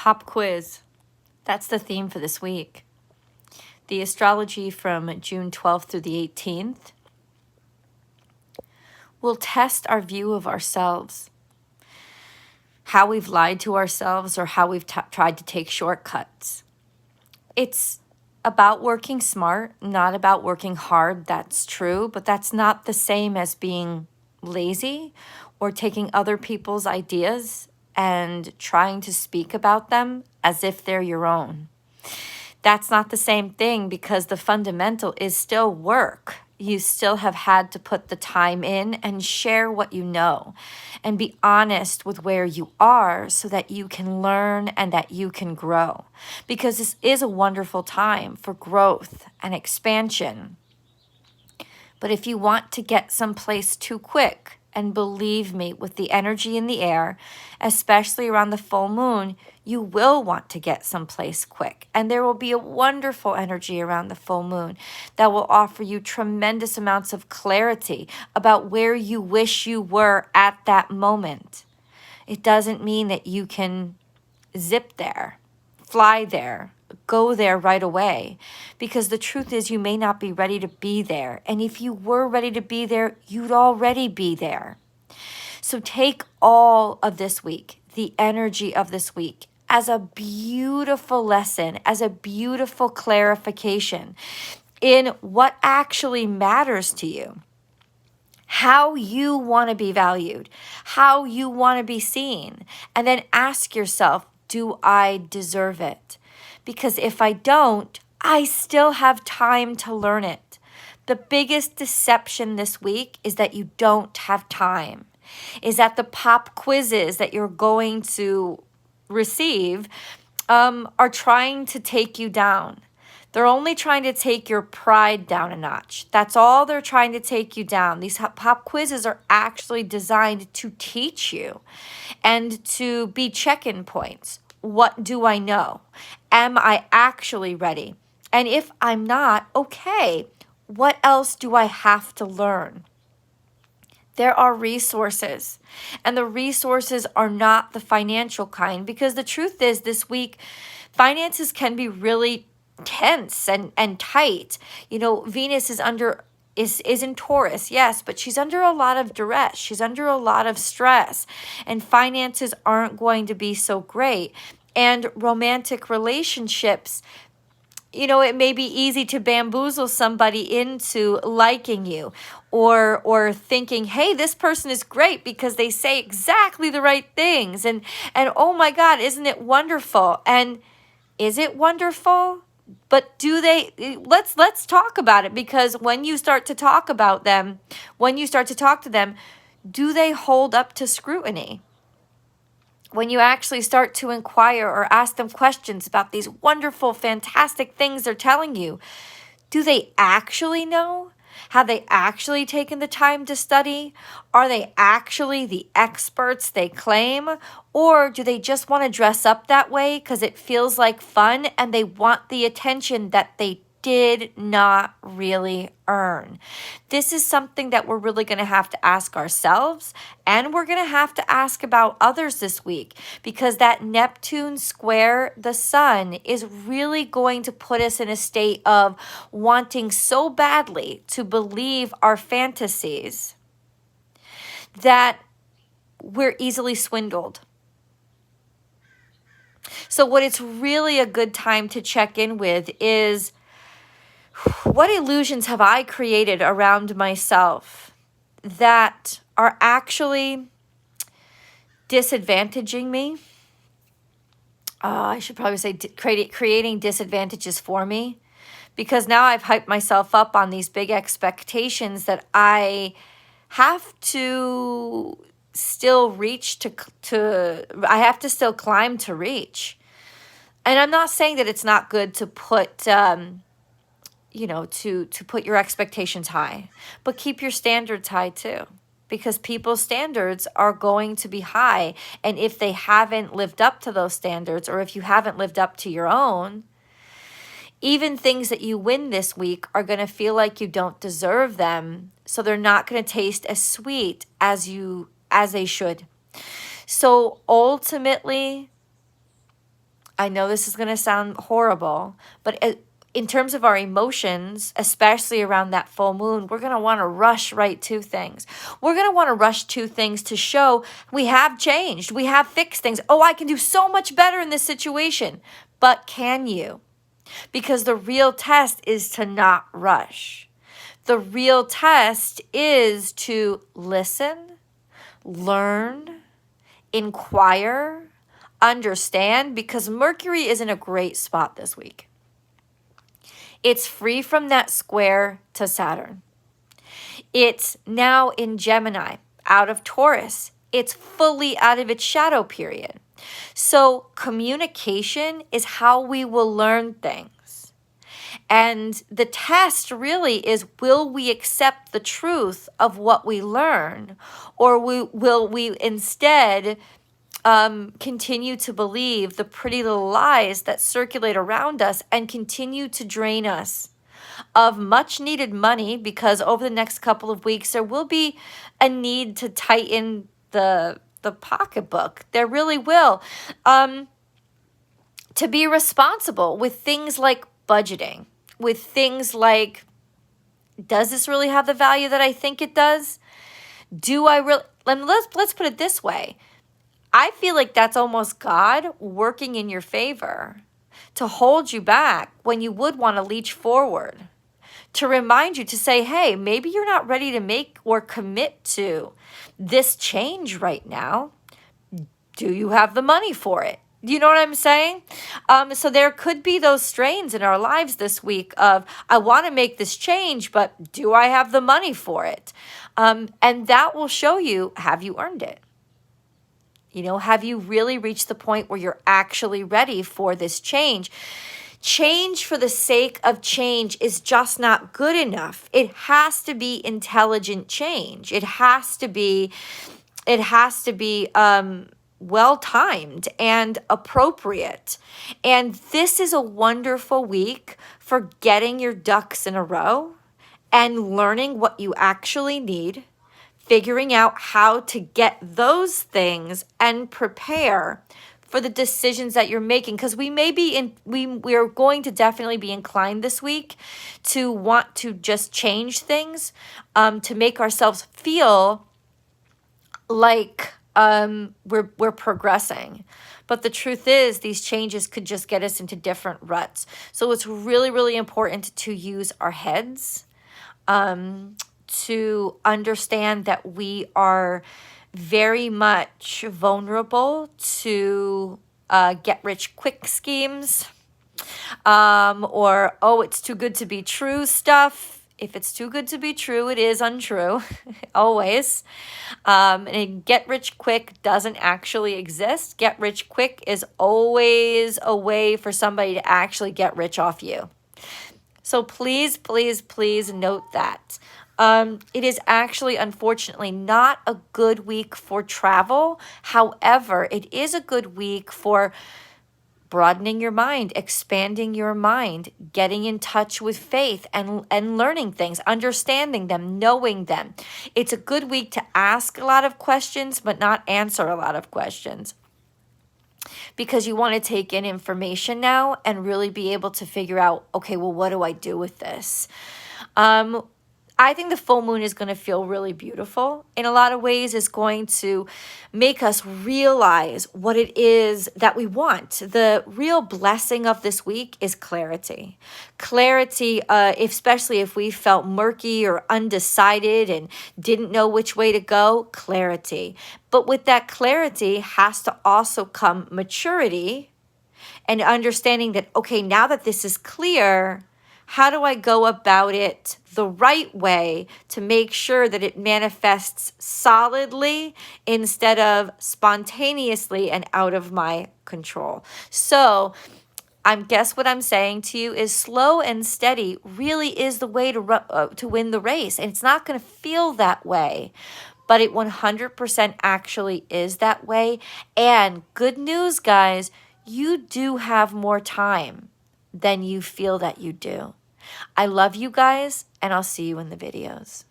Pop quiz. That's the theme for this week. The astrology from June 12th through the 18th will test our view of ourselves, how we've lied to ourselves or how we've tried to take shortcuts. It's about working smart, not about working hard. That's true, but that's not the same as being lazy or taking other people's ideas and trying to speak about them as if they're your own. That's not the same thing, because the fundamental is still work. You still have had to put the time in and share what you know and be honest with where you are so that you can learn and that you can grow. Because this is a wonderful time for growth and expansion. But if you want to get someplace too quick, and believe me, with the energy in the air, especially around the full moon, you will want to get someplace quick. And there will be a wonderful energy around the full moon that will offer you tremendous amounts of clarity about where you wish you were at that moment. It doesn't mean that you can zip there, fly there, go there right away, because the truth is you may not be ready to be there. And if you were ready to be there, you'd already be there. So take all of this week, the energy of this week, as a beautiful lesson, as a beautiful clarification in what actually matters to you, how you want to be valued, how you want to be seen, and then ask yourself, do I deserve it? Because if I don't, I still have time to learn it. The biggest deception this week is that you don't have time, is that the pop quizzes that you're going to receive are trying to take you down. They're only trying to take your pride down a notch. That's all they're trying to take you down. These pop quizzes are actually designed to teach you and to be check-in points. What do I know? Am I actually ready? And if I'm not, okay, what else do I have to learn? There are resources, and the resources are not the financial kind, because the truth is this week, finances can be really tense and tight. You know, Venus is in Taurus, yes, but she's under a lot of duress. She's under a lot of stress, and finances aren't going to be so great. And romantic relationships, you know, it may be easy to bamboozle somebody into liking you or thinking, hey, this person is great because they say exactly the right things. And oh my God, isn't it wonderful? And is it wonderful? But do they, let's talk about it, because when you start to talk about them, when you start to talk to them, do they hold up to scrutiny? When you actually start to inquire or ask them questions about these wonderful, fantastic things they're telling you, do they actually know? Have they actually taken the time to study? Are they actually the experts they claim? Or do they just want to dress up that way because it feels like fun and they want the attention that they did not really earn? This is something that we're really going to have to ask ourselves, and we're going to have to ask about others this week, because that Neptune square the sun is really going to put us in a state of wanting so badly to believe our fantasies that we're easily swindled. So what it's really a good time to check in with is, what illusions have I created around myself that are actually disadvantaging me? I should probably say creating disadvantages for me, because now I've hyped myself up on these big expectations that I have to still reach I have to still climb to reach. And I'm not saying that it's not good to put, to put your expectations high, but keep your standards high too, because people's standards are going to be high. And if they haven't lived up to those standards, or if you haven't lived up to your own, even things that you win this week are going to feel like you don't deserve them. So they're not going to taste as sweet as they should. So ultimately, I know this is going to sound horrible, but in terms of our emotions, especially around that full moon, we're going to want to rush right to things. We're going to want to rush to things to show we have changed. We have fixed things. Oh, I can do so much better in this situation. But can you? Because the real test is to not rush. The real test is to listen, learn, inquire, understand, because Mercury is in a great spot this week. It's free from that square to Saturn. It's now in Gemini, out of Taurus. It's fully out of its shadow period. So communication is how we will learn things. And the test really is, will we accept the truth of what we learn? Or will we instead continue to believe the pretty little lies that circulate around us and continue to drain us of much needed money? Because over the next couple of weeks, there will be a need to tighten the pocketbook. There really will. To be responsible with things like budgeting, with things like, does this really have the value that I think it does? Do I really, let's put it this way. I feel like that's almost God working in your favor to hold you back when you would want to leach forward, to remind you to say, hey, maybe you're not ready to make or commit to this change right now. Do you have the money for it? You know what I'm saying? So there could be those strains in our lives this week of, I want to make this change, but do I have the money for it? And that will show you, have you earned it? You know, have you really reached the point where you're actually ready for this change? Change for the sake of change is just not good enough. It has to be intelligent change. It has to be well-timed and appropriate. And this is a wonderful week for getting your ducks in a row and learning what you actually need, figuring out how to get those things and prepare for the decisions that you're making. Because we are going to definitely be inclined this week to want to just change things, to make ourselves feel like we're progressing. But the truth is, these changes could just get us into different ruts. So it's really, really important to use our heads, to understand that we are very much vulnerable to get-rich-quick schemes, or, oh, it's too good to be true stuff. If it's too good to be true, it is untrue, always. And get rich quick doesn't actually exist. Get rich quick is always a way for somebody to actually get rich off you. So please, please, please note that. It is actually, unfortunately, not a good week for travel. However, it is a good week for broadening your mind, expanding your mind, getting in touch with faith and learning things, understanding them, knowing them. It's a good week to ask a lot of questions, but not answer a lot of questions, because you want to take in information now and really be able to figure out, okay, well, what do I do with this? I think the full moon is going to feel really beautiful. In a lot of ways, it's going to make us realize what it is that we want. The real blessing of this week is clarity. Clarity, especially if we felt murky or undecided and didn't know which way to go, clarity. But with that clarity has to also come maturity and understanding that, okay, now that this is clear, how do I go about it the right way to make sure that it manifests solidly instead of spontaneously and out of my control? So guess what I'm saying to you is slow and steady really is the way to win the race. And it's not going to feel that way, but it 100% actually is that way. And good news, guys, you do have more time than you feel that you do. I love you guys, and I'll see you in the videos.